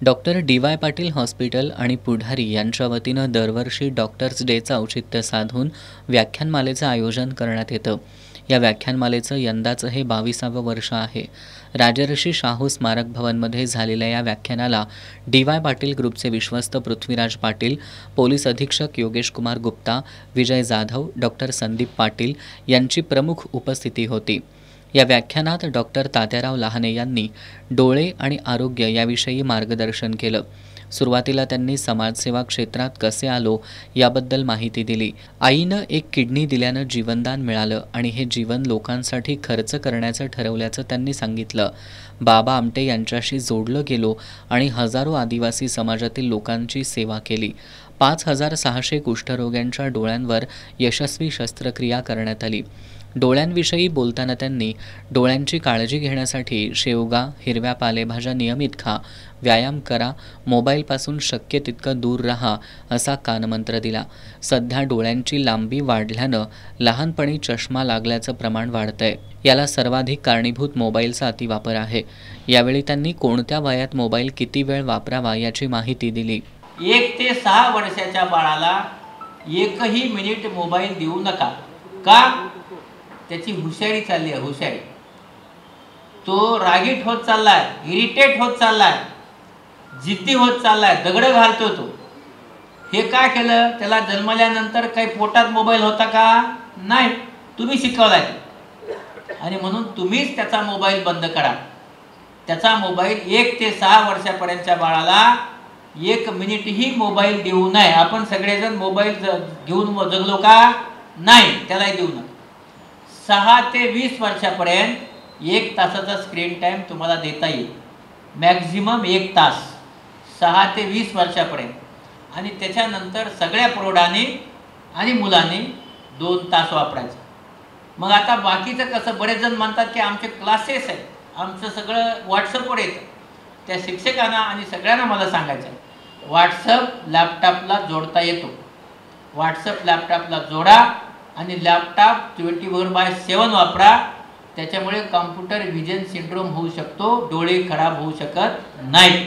Doctor DY. Patil hospital आणि पुढारी यांच्या वतीनं दरवर्षी डॉक्टर्स डेचं औचित्य साधून व्याख्यानमालेचं आयोजन करण्यात येतं. या व्याख्यानमालेचं यंदाचं हे 22वं वर्ष आहे. राजर्षी शाहू स्मारक भवनमध्ये झालेल्या या व्याख्यानाला डी.वाय. पाटील ग्रुपचे विश्वस्त पृथ्वीराज पाटील, पोलीस अधीक्षक योगेश कुमार गुप्ता, विजय जाधव, डॉक्टर संदीप पाटील यांची प्रमुख उपस्थिती होती. या व्याख्यानात डॉक्टर तात्याराव लहाने यांनी डोळे आणि आरोग्य याविषयी मार्गदर्शन केलं. सुरुवातीला त्यांनी समाजसेवा क्षेत्रात कसे आलो याबद्दल माहिती दिली. आईनं एक किडनी दिल्यानं जीवनदान मिळालं आणि हे जीवन लोकांसाठी खर्च करण्याचं ठरवल्याचं त्यांनी सांगितलं. बाबा आमटे यांच्याशी जोडलं गेलो आणि हजारो आदिवासी समाजातील लोकांची सेवा केली. 5,600 कुष्ठरोग्यांच्या डोळ्यांवर यशस्वी शस्त्रक्रिया करण्यात आली. डोळ्यांविषयी बोलताना त्यांनी डोळ्यांची काळजी घेण्यासाठी शेवगा, हिरव्या पालेभाज्या नियमित खा, व्यायाम करा, मोबाईलपासून शक्य तितकं दूर राहा असा कानमंत्र दिला. सध्या डोळ्यांची लांबी वाढल्यानं लहानपणी चष्मा लागल्याचं प्रमाण वाढतंय. याला सर्वाधिक कारणीभूत मोबाईलचा अतिवापर आहे. यावेळी त्यांनी कोणत्या वयात मोबाईल किती वेळ वापरावा याची माहिती दिली. 1 ते 6 वर्षाच्या बाळाला एकही मिनिट मोबाईल देऊ नका. का? त्याची हुशारी चालली आहे. हुशारी, तो रागीट होत चाललाय, इरिटेट होत चाललाय, जिद्दी होत चाललाय, दगड घालतो तो. हे काय केलं? त्याला जन्मल्यानंतर काही पोटात मोबाईल होता का? नाही, तुम्ही शिकवलाय. आणि म्हणून तुम्हीच त्याचा मोबाईल बंद करा. त्याचा मोबाईल 1 ते 6 वर्षापर्यंतच्या बाळाला 1 मिनिटही मोबाईल देऊ नये. आपण सगळेजण मोबाईल घेऊन जगलो का? नाही, त्यालाही देऊ नये. 6 ते 20 वर्षापर्यंत 1 तासाचा स्क्रीन टाईम तुम्हाला देता येईल. मॅक्झिमम 1 तास 6 ते 20 वर्षापर्यंत. आणि त्याच्यानंतर सगळ्या प्रौढांनी आणि मुलांनी 2 तास वापरायचं. मग आता बाकीचं कसं? बरेच जण म्हणतात की आमचे क्लासेस आहेत, आमचं सगळं व्हॉट्सअपवर येतं. त्या शिक्षकांना आणि सगळ्यांना मला सांगायचं आहे, व्हॉट्सअप लॅपटॉपला जोडता येतो. व्हॉट्सअप लॅपटॉपला जोडा आणि लॅपटॉप 24/7 वापरा. त्याच्यामुळे कॉम्प्युटर व्हिजन सिंड्रोम होऊ शकतो, डोळे खराब होऊ शकत नाही.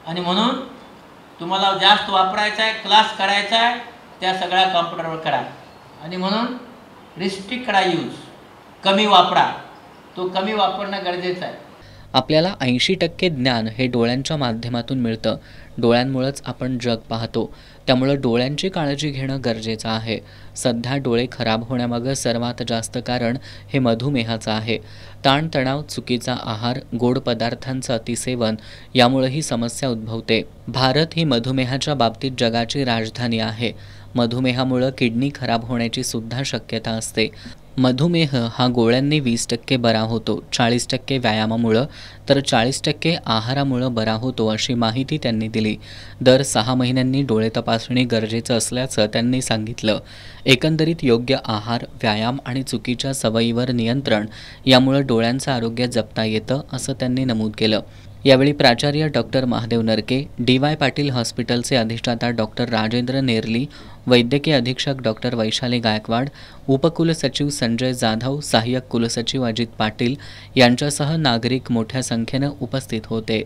आणि म्हणून तुम्हाला जास्त वापरायचा आहे, क्लास करायचा आहे, त्या सगळ्या कॉम्प्युटरवर करा. आणि म्हणून रिस्ट्रिक्ट करा यूज, कमी वापरा. तो कमी वापरणं गरजेचं आहे. आपल्याला 80% ज्ञान हे डोळ्यांच्या माध्यमातून मिळतं. डोळ्यांमुळेच आपण जग पाहतो. त्यामुळं डोळ्यांची काळजी घेणं गरजेचं आहे. सध्या डोळे खराब होण्यामागं सर्वात जास्त कारण हे मधुमेहाचं आहे. ताणतणाव, चुकीचा आहार, गोड पदार्थांचं अतिसेवन यामुळे ही समस्या उद्भवते. भारत ही मधुमेहाच्या बाबतीत जगाची राजधानी आहे. मधुमेहामुळं किडनी खराब होण्याची सुद्धा शक्यता असते. मधुमेह हा गोळ्यांनी 20% बरा होतो, 40% व्यायामामुळं तर 40% आहारामुळं बरा होतो अशी माहिती त्यांनी दिली. दर 6 महिन्यांनी डोळे तपासणी गरजेचं असल्याचं त्यांनी सांगितलं. एकंदरीत योग्य आहार, व्यायाम आणि चुकीच्या सवयीवर नियंत्रण यामुळं डोळ्यांचं आरोग्य जपता येतं असं त्यांनी नमूद केलं. यावेळी प्राचार्य डॉक्टर महादेव नरके, डी.वाय. पाटील हॉस्पिटलचे अधिष्ठाता डॉक्टर राजेंद्र नेरली, वैद्यकीय अधीक्षक डॉक्टर वैशाली गायकवाड, उपकुलसचिव संजय जाधव, सहाय्यक कुलसचिव अजित पाटील यांच्यासह नागरिक मोठ्या संख्येनं उपस्थित होते.